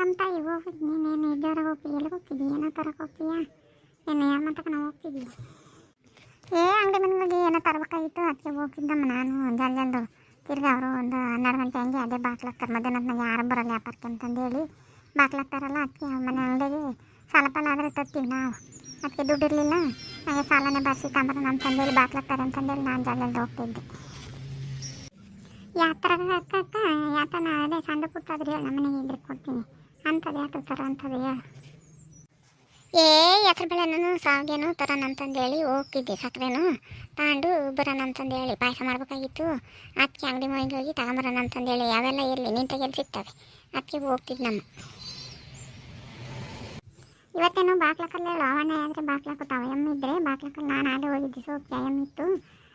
ನಮ್ಮ ತಾಯಿ ಹೋಗಿದ್ದು ನೀನೇನು ಜೋರಾಗಿ ಹೋಗ್ತೀವಿ ಎಲ್ಲಿಗೆ ಹೋಗ್ತಿದ್ದಿ ಏನೋ ತರಕ್ಕೆ ಹೋಗ್ತೀಯಾ ಏನು ಯಾರ ಮಾತಕ್ಕೆ ನಾವು ಹೋಗ್ತಿದ್ವಿ ಅಂಗಡಿ ಮನೆಗಳಿಗೆ ಏನೋ ತರಬೇಕಾಗಿತ್ತು ಅದಕ್ಕೆ ಹೋಗಿದ್ದಮ್ಮ ನಾನು ಜಲ್ದು ತಿರ್ಗಿ ಅವರು ಒಂದು 12 ಗಂಟೆ ಹಂಗೆ ಅದೇ ಬಾಕ್ಲಾಗ್ತಾರೆ ಮಧ್ಯಾಹ್ನದಾಗ ಯಾರು ಬರೋಲ್ಲ ವ್ಯಾಪಾರಕ್ಕೆ ಅಂತಂದೇಳಿ ಬಾಕ್ಲಾಗ್ತಾರಲ್ಲ ಅದಕ್ಕೆ ಮನೆ ಅಂಗಡಿಗೆ ಸಾಲ ಪಾಲ ಆದರೆ ತರ್ತೀವಿ ನಾವು ಅದಕ್ಕೆ ದುಡ್ಡು ಇರಲಿಲ್ಲ ಹಾಗೆ ಸಾಲನೇ ಬರ್ಸಿ ತಾಂಬರ ಅಂತಂದೇಳಿ ಬಾಕ್ಲಾಗ್ತಾರೆ ಅಂತಂದೇಳಿ ನಾನು ಜಲ್ದು ಹೋಗ್ತಿದ್ದೆ ಯಾತ್ರ ಅಕ್ಕ ಯಾತನ ಅದೇ ಸಣ್ಣ ಪುಟ್ಟಾದ್ರೆ ಹೇಳಿ ನಮ್ಮನೆಗೆ ಇದ್ರೆ ಕೊಡ್ತೀನಿ ಅಂಥದ್ದು ಯಾತ್ರ ಥರ ಅಂಥದ್ದು ಹೇಳು ಯಾತ್ರ ಬೆಳೆನೂ ಸಾವಿಗೆನೂ ತರೋಣ ಅಂತಂದೇಳಿ ಹೋಗ್ತಿದ್ದೆ ಸಕ್ಕರೆನೂ ತಗೊಂಡು ಬರೋಣ ಅಂತಂದೇಳಿ ಪಾಯಸ ಮಾಡಬೇಕಾಗಿತ್ತು ಅದಕ್ಕೆ ಅಂಗಡಿ ಮನೆಗೆ ಹೋಗಿ ತಗೊಂಬರೋಣ ಅಂತಂದೇಳಿ ಯಾವೆಲ್ಲ ಇರಲಿ ನಿಂತಾಗೆಲ್ಲ ಸಿಗ್ತವೆ ಅದಕ್ಕೆ ಹೋಗ್ತಿದ್ದು ನಮ್ಮ ಇವತ್ತೇನೋ ಬಾಕ್ಲಕ್ಕಲ್ಲ ಹೇಳು ಅವಣ್ಣ ಆದರೆ ಬಾಕ್ಲಾಕುತ್ತಾವ ಎಮ್ಮಿದ್ರೆ ಬಾಕ್ಲಕ್ಕಲ್ಲಿ ನಾನು ಆಗೇ ಹೋಗಿದ್ದೆ ಸೋಕಿ ಎಮ್ಮಿತ್ತು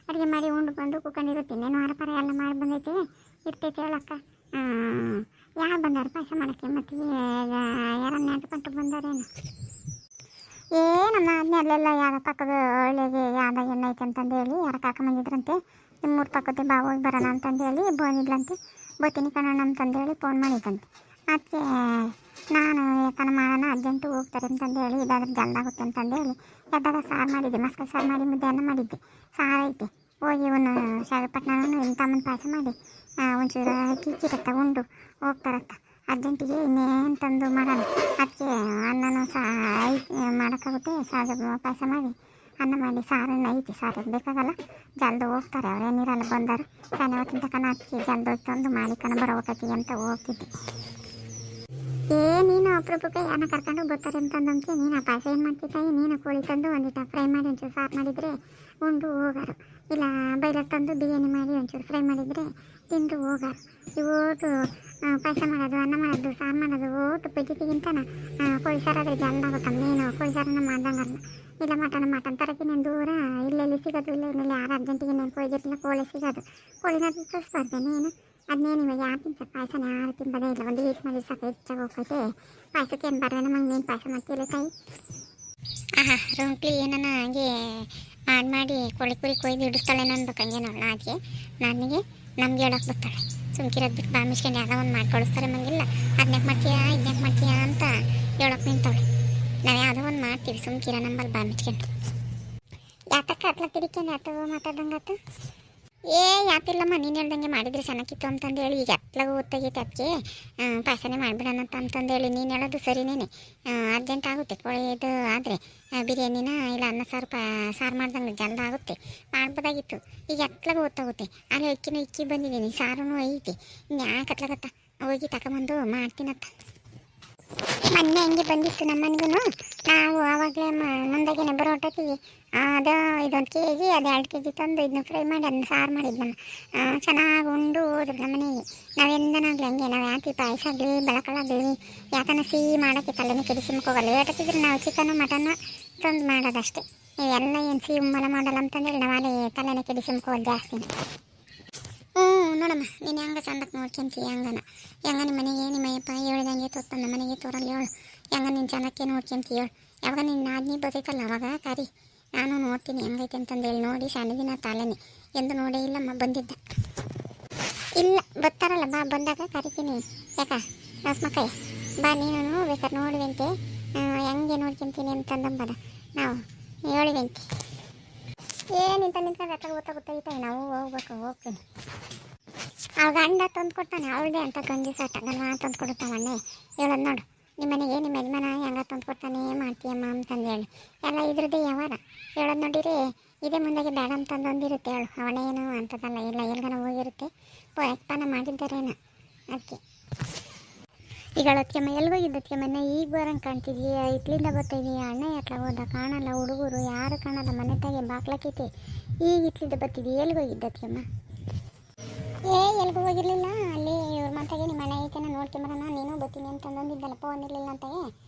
ಅಡುಗೆ ಮಾಡಿ ಉಂಡು ಬಂದು ಕುತ್ಕೊಂಡಿರುತ್ತೀನಿ ಏನೋ ಆರಪರ ಎಲ್ಲ ಮಾಡಿ ಬಂದೈತೆ ಇರ್ತೈತೆ ಹೇಳಕ್ಕ ಯಾರು ಬಂದಾರ ಪಾಯಸ ಮಾಡೋಕ್ಕೆ ಮತ್ತು ಯಾರನ್ನ ನೆಟ್ಕೊಂಡು ಬಂದಾರೇನು ನಮ್ಮ ಅದನ್ನೆಲ್ಲ ಯಾರ ಪಕ್ಕದ ಒಳ್ಳೆಗೆ ಯಾವ್ದಾಗ ಏನೈತೆ ಅಂತಂದೇಳಿ ಯಾರ ಕಾಕೊಂಬಂದಿದ್ರಂತೆ ನಿಮ್ಮೂರು ಪಕ್ಕದ ಬಾ ಹೋಗಿ ಬರೋಣ ಅಂತಂದೇಳಿ ಬಂದಿದ್ಲಂತೆ ಬರ್ತೀನಿ ಕಣೋಣ ಅಂತಂದೇಳಿ ಫೋನ್ ಮಾಡಿದ್ದಂತೆ ಅದಕ್ಕೆ ನಾನು ಯಾಕನ ಮಾಡೋಣ ಅರ್ಜೆಂಟು ಹೋಗ್ತಾರೆ ಅಂತಂದೇಳಿ ಇದಾದ್ರೆ ಜಲ್ದಾಗುತ್ತೆ ಅಂತಂದೇಳಿ ಎದ್ದಾಗ ಸಾರು ಮಾಡಿದ್ದೆ ಮಸ್ಕ ಸಾರು ಮಾಡಿ ಮುದ್ದೆಯನ್ನು ಮಾಡಿದ್ದೆ ಸಾರು ಐತೆ ಹೋಗಿ ಒಂದು ಶಾವಿಪಟ್ಟಣನೂ ತಮ್ಮನ ಪಾಯಸ ಮಾಡಿ ಒಂಚೂರು ಕಿಕ್ಕಿರ ತಗೊಂಡು ಹೋಗ್ತಾರತ್ತ ಅರ್ಜೆಂಟಿಗೆ ಇನ್ನೇನು ತಂದು ಮಾಡೋಣ ಅದಕ್ಕೆ ಅನ್ನನೂ ಮಾಡೋಕ್ಕಾಗುತ್ತೆ ಸಾರು ಪಾಯಸ ಮಾಡಿ ಅನ್ನ ಮಾಡಿ ಸಾರನ್ನು ಐತಿ ಸಾರು ಬೇಕಾಗಲ್ಲ ಜಲ್ದು ಹೋಗ್ತಾರೆ ಅವ್ರೇನಿರಲ್ಲ ಬಂದರು ಶನಿವತ್ತಿನ ತನಕ ಅದಕ್ಕೆ ಜಲ್ದು ತಂದು ಮಾಡಿ ಬರೋಕತ್ತಿ ಅಂತ ಹೋಗ್ತಿದ್ದೆ ನೀನು ಅಪರೂಪಕ್ಕೆ ಯಾರನ್ನ ಕರ್ಕೊಂಡು ಬರ್ತಾರೆ ಅಂತಂದಂತೆ ನೀನು ಆ ಪಾಯಸ ಏನು ಮಾಡ್ತಿದ್ದಾಯಿ ನೀನು ಕೋಳಿ ತಂದು ಒಂದಿಟ್ಟು ಫ್ರೈ ಮಾಡಿ ಒಂಚೂರು ಸಾರು ಮಾಡಿದರೆ ಉಂಡು ಹೋಗಾರು ಇಲ್ಲ ಬೈಲರ್ ತಂದು ಬಿರಿಯಾನಿ ಮಾಡಿ ಒಂಚೂರು ಫ್ರೈ ಮಾಡಿದರೆ ತಿಂದು ಹೋಗಾರು ಇವತ್ತು ಪಾಯಸ ಮಾಡೋದು ಅನ್ನ ಮಾಡೋದು ಸಾರು ಮಾಡೋದು ಓಟು ಪೆಜ್ಜಿಗಿಂತನ ಕೋಳಿ ಸಾರಾದರೆ ಜಲ್ದಾಗುತ್ತೆ ನೀನು ಕೋಳಿ ಸಾರನ್ನ ಮಾಡ್ದಂಗಲ್ಲ ಇಲ್ಲ ಮಟನ್ ತರಕ್ಕೆ ನೀನು ದೂರ ಇಲ್ಲೆಲ್ಲಿ ಸಿಗೋದು ಇಲ್ಲ ಇನ್ನೆಲ್ಲಿ 6 ಅರ್ಜೆಂಟಿಗೆ ನೀನು ಕೊಯ್ದಿರಲಿಲ್ಲ ಕೋಳಿ ಸಿಗೋದು ಕೋಳಿನ ತೋರಿಸ್ಬಾರ್ದೆ ನೀನು ಅದನ್ನೇ ನಿಮಗೆ ಯಾರು ತಿಂತ ಪಾಯಸನ ಯಾರು ತಿಂಬೋದೇ ಇಲ್ಲ ಒಂದು ವೀಟ್ ಮಾಡಿ ಸಾಕು ಹೆಚ್ಚಾಗಿ ಹೋಗ್ತೈತೆ ಪಾಯಸಕ್ಕೆ ಏನು ಬರೋಣ ನಮಗೆ ನೀನು ಪಾಯಸ ಮಾಡ್ತಿಲ್ಲ ತಾಯಿ ರೋಂಕ್ಲಿ ಏನನ್ನ ಹಂಗೆ ಮಾಡಿ ಕೋಳಿ ಕುರಿ ಕೊಯ್ದು ಇಡಿಸ್ತಾಳೇನೋ ಅನ್ಬೇಕು ಹಂಗೆ ನೋಡೋಣ ಅದಕ್ಕೆ ನನಗೆ ನಮ್ಗೆ ಹೇಳೋಕೆ ಬರ್ತಾಳೆ ಸುಮ್ಕಿರೋದು ಬಿಟ್ಟು ಬಾಮಿಸ್ಕೊಂಡು ಯಾವುದೋ ಒಂದು ಮಾಡ್ಕೊಳಿಸ್ತಾರೆ ನಮಗಿಲ್ಲ ಅದನ್ಯಾಕೆ ಮಾಡ್ತೀಯಾ ಇದನ್ಯಾಕೆ ಮಾಡ್ತೀಯಾ ಅಂತ ಹೇಳೋಕೆ ನಿಂತವಳೆ ನಾವು ಯಾವುದೋ ಒಂದು ಮಾಡ್ತೀವಿ ಸುಮ್ಕಿರ ನಂಬಲ್ಲಿ ಬಾಮಿಸ್ಕೊಂಡು ಯಾತಕ್ಕೆ ಅತ್ಲ ತಿರ್ಕೊಂಡು ಯಾತ ಮಾತಾಡ್ದಂಗಾತು ಯಾತಿಲ್ಲಮ್ಮ ನೀನು ಹೇಳ್ದಂಗೆ ಮಾಡಿದರೆ ಚೆನ್ನಾಗಿತ್ತು ಅಂತಂದೇಳಿ ಈಗ ಎತ್ಲಾಗ ಓದ್ತಾಗೈತೆ ಅದಕ್ಕೆ ಪಾಯಸನೇ ಮಾಡಿಬಿಡೋಣ ಅಂತಂದೇಳಿ ನೀನು ಹೇಳೋದು ಸರಿನೇನೆ ಅರ್ಜೆಂಟ್ ಆಗುತ್ತೆ ಕೋಳಿದು ಆದರೆ ಬಿರಿಯಾನಿನ ಇಲ್ಲ ಅನ್ನ ಸಾರು ಮಾಡ್ದಂಗೆ ಜಲ್ದ ಆಗುತ್ತೆ ಮಾಡ್ಬೋದಾಗಿತ್ತು ಈಗ ಎತ್ಲಾಗ ಓದ್ತಾಗುತ್ತೆ ಅಲ್ಲಿ ಇಕ್ಕಿ ಬಂದಿದ್ದೀನಿ ಸಾರೂ ಐತಿ ಇನ್ನು ಯಾಕೆ ಅತ್ಲಾಗತ್ತ ಹೋಗಿ ತಗೊಂಬಂದು ಮಾಡ್ತೀನತ್ತ ಮೊನ್ನೆ ಹಂಗೆ ಬಂದಿತ್ತು ನಮ್ಮ ಮನೆಗೂ ನಾವು ಆವಾಗಲೇ ಮುಂದಾಗೇನೆ ಬರೋಟತ್ತೀವಿ ಅದು ಇದೊಂದು ಕೆ ಜಿ ಅದು 2 kg ತಂದು ಇದನ್ನ ಫ್ರೈ ಮಾಡಿ ಅದನ್ನ ಸಾರು ಮಾಡಿದ್ದು ನಾನು ಚೆನ್ನಾಗಿ ಉಂಡು ಹೋದ್ರು ನಮ್ಮ ಮನೆಗೆ ನಾವೆಂದನಾಗಲಿ ಹಂಗೆ ನಾವು ಯಾಕೆ ಪಾಯಸ ಆಗಲಿ ಬೆಳಕಳಾಗಲಿ ಯಾಕನ ಸಿಹಿ ಮಾಡೋಕ್ಕೆ ತಲೆನೇ ಕೆಡಿಸಿಮಕ್ಕೋಗಲ್ಲ ಏಟತ್ತಿದ್ರೆ ನಾವು ಚಿಕನ್ನು ಮಟನ್ನು ತಂದು ಮಾಡೋದಷ್ಟೇ ನೀವೆಲ್ಲ ಏನು ಸಿಹಿ ಉಮ್ಮಲ ಮಾಡಲ್ಲ ಅಂತಂದೇಳಿ ನಾವು ಅಲ್ಲಿ ತಲೆನೇ ಕೆಡಿಸಿಮಕ್ಕೋದು ಜಾಸ್ತಿ ನೋಡಮ್ಮ ನೀನು ಹೆಂಗೆ ಚಂದಕ್ಕೆ ನೋಡ್ಕೊಂತೀವಿ ಹೆಂಗನ ನಿಮ್ಮ ಮನೆಗೆ ನಿಮ್ಮಯ್ಯಪ್ಪ ಹೇಳ್ದಂಗೆ ತೊತ್ತ ನಮ್ಮ ಮನೆಗೆ ತೋರಲ್ಲಿ ಹೇಳು ಹೆಂಗ ನೀನು ಚಂದಕ್ಕೆ ನೋಡ್ಕೊಂತೀವಿ ಹೇಳು ಯಾವಾಗ ನಿನ್ನ ಆದ್ನಿ ಬರ್ತೈತಲ್ಲ ಅವಾಗ ಕರಿ ನಾನು ನೋಡ್ತೀನಿ ಹೆಂಗೈತೆ ಅಂತಂದೇಳಿ ನೋಡಿ ಸಣ್ಣ ದಿನ ತಾಲೇನೆ ಎಂದು ನೋಡೇ ಇಲ್ಲಮ್ಮ ಬಂದಿದ್ದ ಇಲ್ಲ ಬರ್ತಾರಲ್ಲ ಬಾ ಬಂದಾಗ ಕರಿತೀನಿ ಯಾಕ ರಸ್ಮಕ್ಕಯ್ಯ ಬಾ ನೀನು ಬೇಕಾದ್ರೆ ನೋಡುವಂತೆ ಹೆಂಗೆ ನೋಡ್ಕೊಂತೀನಿ ಅಂತಂದಂಬದ ನಾವು ಹೇಳಿವಂತೆ ಏನಿಂತ ನಿಂತ್ಕೊಂಡು ಹತ್ರ ಗೊತ್ತಾಗೈತೆ ನಾವು ಹೋಗ್ತೀನಿ ಅವ್ಳ ಗಂಡ ತಂದು ಕೊಡ್ತಾನೆ ಅವಳದೇ ಅಂತ ಗಂಜಿ ಸಾಟ ಗಲ್ವ ತಂದು ಕೊಡುತ್ತಾವಣ್ಣೆ ಹೇಳೋದು ನೋಡು ನಿಮ್ಮ ಮನೆಗೆ ನಿಮ್ಮ ಯಜಮಾನ ಹೆಂಗ ತಂದು ಕೊಡ್ತಾನೆ ಮಾಡ್ತೀಯಮ್ಮ ಅಂತಂದೇಳಿ ಎಲ್ಲ ಇದ್ರದ್ದೇ ಯಾವಾರ ಹೇಳೋದು ನೋಡಿರಿ ಇದೇ ಮುಂದಾಗೆ ಬೇಡ ಅಂತಂದೊಂದಿರುತ್ತೆ ಹೇಳು ಅವಳೇನು ಅಂತದಲ್ಲ ಇಲ್ಲ ಎಲ್ಗನ ಹೋಗಿರುತ್ತೆ ಯಪ್ಪಾನ ಮಾಡಿದ್ದಾರೇನು ಅದಕ್ಕೆ ಈಗ ಅತ್ಯಮ್ಮ ಎಲ್ಗೋಗಿದ್ದತ್ಯಮ್ಮನ್ನ ಈಗ ಬರಂಗೆ ಕಾಣ್ತಿದೀಯ ಇಟ್ಲಿಂದ ಬರ್ತಾಯಿದೀಯ ಅಣ್ಣ ಯಾಕೆ ಹೋದ ಕಾಣಲ್ಲ ಹುಡುಗರು ಯಾರು ಕಾಣಲ್ಲ ಮನೆ ತಾಗೆ ಬಾಕ್ಲಾಕೈತೆ ಈಗ ಇಟ್ಲಿಂದ ಬರ್ತಿದ್ದೀವಿ ಎಲ್ಗೋಗಿದ್ದತ್ಯಮ್ಮ ಎಲ್ಗೂ ಹೋಗಿರಲಿಲ್ಲ ಅಲ್ಲಿ ಇವ್ರ ಮಾತಾಗೆ ನಿಮ್ಮ ಮನೆ ಐತೆನ ನೋಡ್ಕೊಂಬರೋಣ ನೀನು ಬರ್ತೀನಿ ಅಂತಂದಿದ್ದಲ್ಲ ಫೋನ್ ಇರಲಿಲ್ಲ ಅಂತ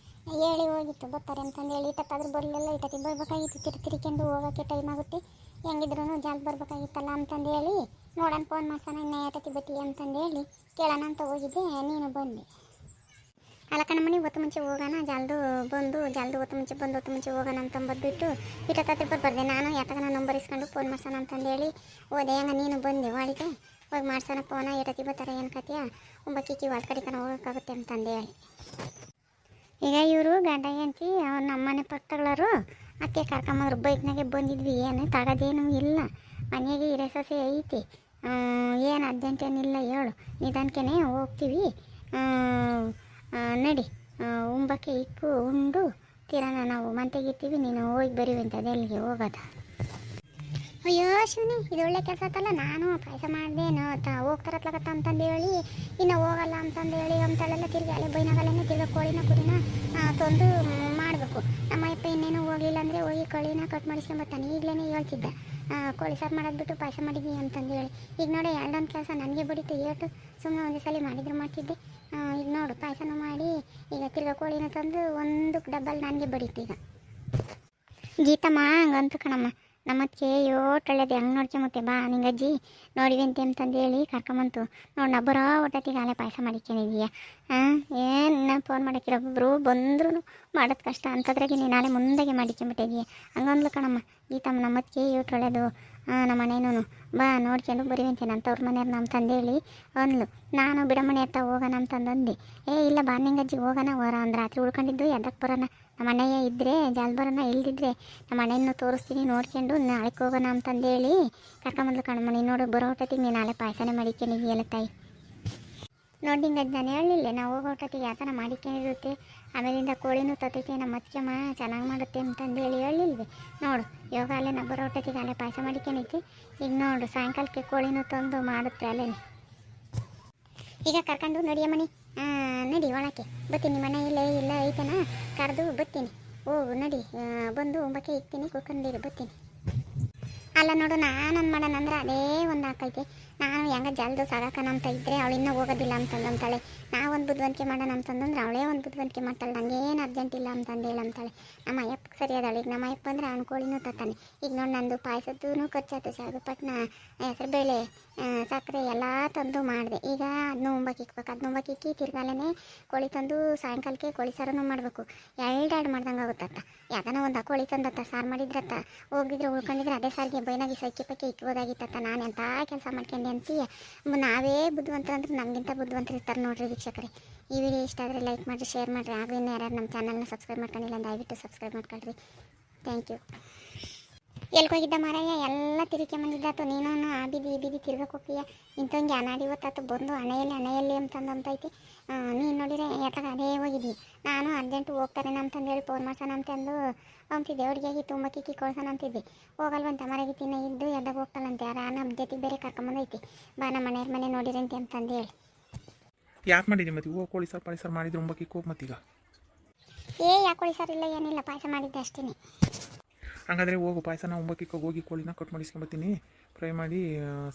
ಹೇಳಿ ಹೋಗಿತ್ತು ಬರ್ತಾರೆ ಅಂತಂದೇಳಿ ಇಟ್ಟತ್ತಾದ್ರೂ ಬರಲಿಲ್ಲ ಇಟ್ಟಕ್ಕೆ ಬರ್ಬೇಕಾಗಿತ್ತು ತಿರ್ಕೊಂಡು ಹೋಗೋಕ್ಕೆ ಟೈಮ್ ಆಗುತ್ತೆ ಹೆಂಗಿದ್ರು ಜಾಗ ಬರ್ಬೇಕಾಗಿತ್ತಲ್ಲ ಅಂತಂದೇಳಿ ನೋಡೋಣ ಫೋನ್ ಮಾಡ್ಸೋಣ ಇನ್ನು ಏಟಕ್ಕೆ ಬರ್ತೀವಿ ಅಂತಂದೇಳಿ ಕೇಳೋಣ ಅಂತ ಹೋಗಿದ್ದೆ ನೀನು ಬಂದೆ ಅಲಕನ ಮನೆ ಹೊತ್ತು ಮುಂಚೆ ಹೋಗೋಣ ಜಲ್ದು ಹೊತ್ತು ಮುಂಚೆ ಹೋಗೋಣ ಅಂತಂಬದ್ಬಿಟ್ಟು ಇಟ್ಟತ್ತಾದ್ರೂ ಬರ್ಬಾರ್ದೆ ನಾನು ಯಾತಕ ನಂಬರ್ ಇಸ್ಕೊಂಡು ಫೋನ್ ಮಾಡ್ಸೋಣ ಅಂತಂದೇಳಿ ಹೋದೆ ಹೆಂಗ ನೀನು ಬಂದೆ ಒಳಗೆ ಹೋಗಿ ಮಾಡ್ಸೋಣ ಫೋನ ಇರತಿ ಬರ್ತಾರೆ ಏನು ಕತೆಯ ಒಂಬಕ್ಕಿಕ್ಕಿ ಒಳ ಕಡೆ ಕಣ ಹೋಗೋಕ್ಕಾಗುತ್ತೆ ಅಂತಂದು ಹೇಳಿ ಈಗ ಇವರು ಗಂಡ ಹೆಂಡ್ತಿ ಅವ್ರು ನಮ್ಮನೆ ಪಕ್ಕಗಳರು ಅತ್ತೆ ಕರ್ಕೊಂಬಂದ್ರು ಬೈಕ್ನಾಗೆ ಬಂದಿದ್ವಿ ಏನು ತಗೋದೇನು ಇಲ್ಲ ಮನೆಗೆ ಇರೋ ಸೊಸೆ ಐತಿ ಏನು ಅರ್ಜೆಂಟೇನಿಲ್ಲ ಹೇಳು ನಿಧಾನಕ್ಕೆ ಹೋಗ್ತೀವಿ ನಡಿ ಉಂಬಕ್ಕೆ ಇಕ್ಕು ಉಂಡು ತೀರಾನ ನಾವು ಮಂತೆಗಿರ್ತೀವಿ ನೀನು ಹೋಗಿ ಬರೀವಿ ಅಂತ ಅದೆಲ್ಲಿಗೆ ಹೋಗೋದು ಅಯ್ಯೋ ಶಿವನಿ ಇದು ಒಳ್ಳೆ ಕೆಲಸ ಆತಲ್ಲ ನಾನು ಪಾಯಸ ಮಾಡಿದೇನು ಹೋಗ್ತಾರತ್ಲಕತ್ತ ಅಂತಂದು ಹೇಳಿ ಇನ್ನು ಹೋಗಲ್ಲ ಅಂತಂದು ಹೇಳಿ ಅಂತಾಳೆಲ್ಲ ತಿರ್ಗಿ ಅಲ್ಲೇ ಬೈನಾಗಲ್ಲೇ ತಿರ್ಗಿ ಕೋಳಿನ ಕುರಿನ ತಂದು ಮಾಡಬೇಕು ನಮ್ಮ ಅಪ್ಪ ಇನ್ನೇನು ಹೋಗಲಿಲ್ಲ ಅಂದರೆ ಹೋಗಿ ಕೋಳಿನ ಕಟ್ ಮಾಡಿಸ್ಕೊಂಬರ್ತಾನೆ ಈಗಲೇ ಹೇಳ್ತಿದ್ದ ಕೋಳಿ ಸಾರು ಮಾಡೋದು ಬಿಟ್ಟು ಪಾಯಸ ಮಾಡಿದ್ದೀನಿ ಅಂತಂದು ಹೇಳಿ ಈಗ ನೋಡಿ ಎರಡೊಂದು ಕೆಲಸ ನನಗೆ ಬಡಿತು ಏಟು ಸುಮ್ಮನೆ ಒಂದೇ ಸಲ ಮಾಡಿದ್ರು ಮಾಡ್ತಿದ್ದೆ ಈಗ ನೋಡು ಪಾಯಸನೂ ಮಾಡಿ ಈಗ ತಿರ್ಗಿ ಕೋಳಿನ ತಂದು ಒಂದು ಡಬ್ಬಲ್ ನನಗೆ ಬಡಿತು ಈಗ ಗೀತಮ್ಮ ಹಂಗಂತು ಕಣಮ್ಮ ನಮ್ಮತ್ತಿಗೆ ಯೋಟಳ್ಳದು ಹೆಂಗೆ ನೋಡ್ಕೊಂಬತ್ತೆ ಬಾ ನಿಂಗೆ ಅಜ್ಜಿ ನೋಡಿವಿ ಅಂತಂದು ಹೇಳಿ ಕರ್ಕೊಂಬಂತು ನೋಡಿ ನಾ ಬರೋ ಒಟ್ಟತ್ತಿಗೆ ಅಲ್ಲೇ ಪಾಯಸ ಮಾಡಿಕೊಂಡಿದೀಯ ಏನು ನಾನು ಫೋನ್ ಮಾಡೋಕ್ಕಿಲ್ಲ ಒಬ್ಬರು ಬಂದ್ರು ಮಾಡೋದು ಕಷ್ಟ ಅಂಥದ್ರಾಗೆ ನೀನು ನಾಳೆ ಮುಂದಾಗೆ ಮಾಡಿಕೊಂಬಿಟ್ಟಿದೀಯ ಹಂಗಂದ್ಲು ಕಣಮ್ಮ ಗೀತಮ್ಮ ನಮ್ಮತ್ತಿಗೆ ಯೋಟಳ್ಳದು ನಮ್ಮ ಮನೇನು ಬಾ ನೋಡ್ಕೊಂಡು ಬರೀವಂತೆ ನನ್ನ ತವ್ರ ಮನೆಯವ್ರು ನಮ್ಮ ತಂದೇಳಿ ಅಂದ್ಲು ನಾನು ಬಿಡಮನೆ ಹತ್ತ ಹೋಗೋಣ ಅಂತಂದು ಇಲ್ಲ ಬಾ ನಿಂಗಜ್ಜಿ ಹೋಗೋಣ ಹೊರ ಒಂದು ರಾತ್ರಿ ಉಳ್ಕೊಂಡಿದ್ದು ಎದ್ದಕ್ಕೆ ಬರೋಣ ನಮ್ಮ ಅಣ್ಣಯ್ಯ ಇದ್ದರೆ ಬರೋಣ ಇಲ್ದಿದ್ರೆ ನಮ್ಮ ಅಣ್ಣನ್ನು ತೋರಿಸ್ತೀನಿ ನೋಡ್ಕೊಂಡು ನಾಳೆಗೆ ಹೋಗೋಣ ಅಂತಂದೇಳಿ ಕರ್ಕೊಂಬಂದ್ಲು ಕಣಮ್ಮ ನೀನು ನೋಡು ಬರೋ ಹೊಟ್ಟತಿಗೆ ನೀನು ನಾಳೆ ಪಾಯಸನೇ ಮಾಡಿಕೊಂಡಿದ್ದೀಯಲ್ಲ ತಾಯಿ ನೋಡಿ ನಿಂಗಜ್ಜಿ ನಾನು ಹೇಳಲಿಲ್ಲ ನಾವು ಹೋಗೋ ಹೊಟ್ಟತಿಗೆ ಯಾವ ಥರ ಮಾಡಿಕೊಂಡಿರುತ್ತೆ ಆಮೇಲಿಂದ ಕೋಳಿನೂ ತತ್ತೈತೆ ನಮ್ಮ ಅತ್ತಿಗೆಮ್ಮ ಚೆನ್ನಾಗಿ ಮಾಡುತ್ತೆ ಅಂತಂದೇಳಿ ಹೇಳಿಲ್ವಿ ನೋಡು ಯೋಗ ಅಲ್ಲೇ ನಾ ಬರೋ ಹೊಟ್ಟತಿಗೆ ಅಲ್ಲೇ ಪಾಯಸ ಮಾಡಿಕೊಂಡೈತಿ ಈಗ ನೋಡು ಸಾಯಂಕಾಲಕ್ಕೆ ಕೋಳಿನೂ ತಂದು ಮಾಡುತ್ತೆ ಅಲ್ಲೇ ಈಗ ಕರ್ಕೊಂಡು ನಡಿಯ ಮನೆ ನಡಿ ಒಳಕ್ಕೆ ಬರ್ತೀನಿ ಮನೆ ಇಲ್ಲ ಐತನ ಕರೆದು ಬರ್ತೀನಿ ಹೋಗು ನಡಿ ಬಂದು ಒಂಬಕ್ಕೆ ಇಕ್ತೀನಿ ಕುತ್ಕೊಂಡಿರು ಬರ್ತೀನಿ ಅಲ್ಲ ನೋಡು ನಾನು ಮಾಡೋಣ ಅಂದ್ರೆ ಅದೇ ಒಂದು ಹಾಕೈತೆ ನಾನು ಹೆಂಗ ಜಲ್ದು ಸಾಗಕನ ಅಂತ ಇದ್ದರೆ ಅವಳು ಇನ್ನೂ ಹೋಗೋದಿಲ್ಲ ಅಂತಂದಂತಾಳೆ ನಾವೊಂದು ಬುದ್ಧಿವಂತಿಕೆ ಮಾಡೋಣ ಅಂತಂದ್ರೆ ಅವಳೇ ಒಂದು ಬುದ್ಧಿವಂತಿಕೆ ಮಾಡ್ತಾಳೆ ನನಗೇನು ಅರ್ಜೆಂಟ್ ಇಲ್ಲ ಅಂತಂದು ಹೇಳಂತಾಳೆ ನಮ್ಮ ಅಯ್ಯಪ್ಪಗೆ ಸರಿ ಅದಾಳೆ ಈಗ ನಮ್ಮ ಅಯ್ಯಪ್ಪ ಅಂದರೆ ಅವ್ನು ಕೋಳಿನೂ ತತ್ತಾನೆ ಈಗ ನೋಡಿ ನಂದು ಪಾಯಸದ್ದೂ ಖರ್ಚಾಯ್ತು ಶಾವಿಗೆ ಹೆಸರುಬೇಳೆ ಸಕ್ಕರೆ ಎಲ್ಲ ತಂದು ಮಾಡಿದೆ ಈಗ ಅದನ್ನೂ ಒಂಬಕ್ಕೆ ಇಕ್ಬೇಕು ಅದನ್ನ ಒಂಬಕ್ಕೆ ಇಕ್ಕಿ ತಿರ್ಗಾಲೇ ಕೋಳಿ ತಂದು ಸಾಯಂಕಾಲಕ್ಕೆ ಕೋಳಿ ಸಾರನ್ನು ಮಾಡಬೇಕು ಎರಡು ಮಾಡ್ದಂಗೆ ಆಗುತ್ತತ್ತ ಯಾಕನ ಒಂದು ಕೋಳಿ ತಂದತ್ತ ಸಾರು ಮಾಡಿದ್ರತ್ತ ಹೋಗಿದ್ರೆ ಉಳ್ಕೊಂಡಿದ್ರೆ ಅದೇ ಸಾರಿಗೆ ಬೈನಾಗಿ ಸೈಕಿ ಪಕ್ಕಿ ಇಕ್ಬೋದಾಗಿತ್ತತ್ತ ನಾನು ಎಂಥ ಕೆಲಸ ಮಾಡ್ಕೊಂಡೆ ಅಂತೀಯ ನಾವೇ ಬುದ್ಧಿವಂತರು ಅಂದ್ರೆ ನಮಗಿಂತ ಬುದ್ಧಿವಂತರು ಇರ್ತಾರೆ ನೋಡ್ರಿ ವೀಕ್ಷಕರೇ ಈ ವಿಡಿಯೋ ಇಷ್ಟ ಆದರೆ ಲೈಕ್ ಮಾಡಿರಿ ಶೇರ್ ಮಾಡಿರಿ ಹಾಗೂ ಇನ್ನೂ ಯಾರು ನಮ್ಮ ಚಾನಲ್ನ ಸಬ್ಸ್ಕ್ರೈಬ್ ಮಾಡ್ಕೊಂಡಿಲ್ಲ ದಯವಿಟ್ಟು ಸಬ್ಸ್ಕ್ರೈಬ್ ಮಾಡ್ಕೊಳ್ರಿ ಥ್ಯಾಂಕ್ ಯು ಎಲ್ಕೋಗಿದ್ದ ಮಾರಾಯ ಎಲ್ಲ ತಿರ್ಕೊಂಬಂದಿದ್ದಾತು ನೀನು ಆ ಬೀದಿ ತಿರ್ಗಕ್ಕೆ ಹೋಗ್ತೀಯ ಇಂಥಂಗೆ ಅನಾಡಿ ಇವತ್ತಾತು ಬಂದು ಹಣೆಯಲ್ಲಿ ಅಂತಂದೈತಿ ನೀನು ನೋಡಿದ್ರೆ ಯಾಕಾಗ ಅದೇ ಹೋಗಿದ್ದಿ ನಾನು ಅರ್ಜೆಂಟು ಹೋಗ್ತಾರೆ ಅಂತಂದು ಹೇಳಿ ಫೋನ್ ಮಾಡ್ಸೋಣ ಅಂತಂದು ಅಂತಿದ್ದೆ ಅವ್ರಿಗಾಗಿ ತುಂಬ ಕಿಕ್ಕಿ ಕಳ್ಸೋಣ ಅಂತಿದ್ದೆ ಹೋಗಲ್ವಂತ ಮರಗಿ ತಿನ್ನ ಇದ್ದು ಎದ್ದಾಗ ಹೋಗ್ತಾಳಂತೆ ಯಾರ ನಮ್ಮ ಜೊತೆಗೆ ಬೇರೆ ಕರ್ಕೊಂಬಂದೈತಿ ಬಾ ನಮ್ಮ ಮನೆಯವ್ರ ಮನೆ ನೋಡಿರಂತೆ ಅಂತಂದು ಹೇಳಿ ಯಾಕೆ ಮಾಡಿದ್ರಿ ಮತ್ತೆ ಹೂವು ಕೋಳಿ ಸಾರು ಪಾಯಸ ಮಾಡಿದ್ರೆ ಒಂಬಕ್ಕೆ ಹೋಗಿ ಮತ್ತೀಗ ಯಾಕೆ ಕೋಳಿ ಸಾರು ಇಲ್ಲ ಏನಿಲ್ಲ ಪಾಯಸ ಮಾಡಿದ್ದೆ ಅಷ್ಟೇ ಹಾಗಾದರೆ ಹೋಗು ಪಾಯಸನ ಒಂಬಕ್ಕೆ ಹೋಗಿ ಕೋಳಿನ ಕಟ್ ಮಾಡಿಸ್ಕೊಂಬತ್ತೀನಿ ಫ್ರೈ ಮಾಡಿ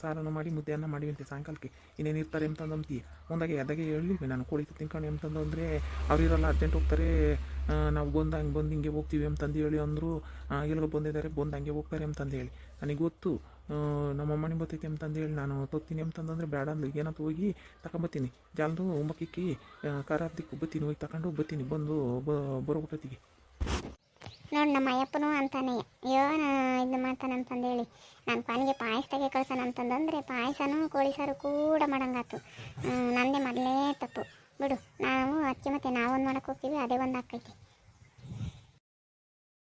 ಸಾರನ್ನು ಮಾಡಿ ಮುದ್ದೆಯನ್ನು ಮಾಡಿವಂತೆ ಸಾಯಂಕಾಲಕ್ಕೆ ಇನ್ನೇನು ಇರ್ತಾರೆ ಅಂತಂದಂತಿ ಮುಂದಾಗೆ ಎದಾಗೆ ಹೇಳಿದ್ವಿ ನಾನು ಕೋಳಿ ತಿನ್ಕೊಂಡು ಅಂತಂದು ಅಂದರೆ ಅವರಿರಲ್ಲ ಅರ್ಜೆಂಟ್ ಹೋಗ್ತಾರೆ ನಾವು ಬಂದು ಹಿಂಗೆ ಹೋಗ್ತೀವಿ ಅಂತಂದು ಹೇಳಿ ಅಂದರು ಎಲ್ಗ ಬಂದಿದ್ದಾರೆ ಬಂದು ಹಂಗೆ ಹೋಗ್ತಾರೆ ಅಂತಂದು ಹೇಳಿ ನನಗೆ ಗೊತ್ತು ನಮ್ಮ ಅಮ್ಮನಿಗೆ ಬರ್ತೈತಿ ಅಂತಂದು ಹೇಳಿ ನಾನು ತೊತ್ತೀನಿ ಅಂತಂದ್ರೆ ಬೇಡ ಅಂದ್ರೆ ಏನಂತ ಹೋಗಿ ತಗೊಂಬತ್ತೀನಿ ಜಾಲ್ದು ಒಂಬಕ್ಕಿಕ್ಕಿ ಖಾರ ಹರ್ದಿಕ್ಕೆ ಬತ್ತೀನಿ ಹೋಗಿ ತಗೊಂಡು ಬತ್ತೀನಿ ಬಂದು ಬರೋಬಿಟ್ಟತಿಗೆ ನೋಡಿ ನಮ್ಮ ಅಯ್ಯಪ್ಪನೂ ಅಂತಾನೆ ಅಯ್ಯೋ ಇದು ಮಾಡ್ತಾನೆ ಅಂತಂದೇಳಿ ನಾನು ಪಾನಿಗೆ ಪಾಯಸದಾಗೆ ಕಳ್ಸೋಣ ಅಂತಂದ್ರೆ ಪಾಯಸನೂ ಕೋಳಿ ಸಾರು ಕೂಡ ಮಾಡಂಗಾತು ನಂದೇ ಮೊದಲೇ ತಪ್ಪು ಬಿಡು ನಾವು ಅದಕ್ಕೆ ಮತ್ತೆ ನಾವೊಂದು ಮಾಡೋಕೆ ಹೋಗ್ತೀವಿ ಅದೇ ಒಂದು ಆಕೈತಿ